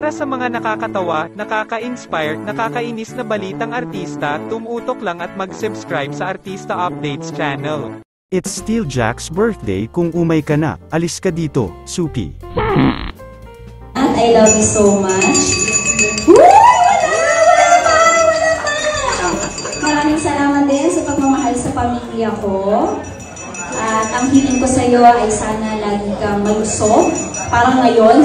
Para sa mga nakakatawa, nakaka-inspire, nakakainis na balitang artista, tumutok lang at mag-subscribe sa Artista Updates channel. It's still Jack's birthday. Kung umay ka na, alis ka dito, Suki. I love you so much. Maraming salamat din sa pagmamahal sa pamilya ko. At ang hiling ko sa iyo ay sana lagi kang malusog. Parang ngayon.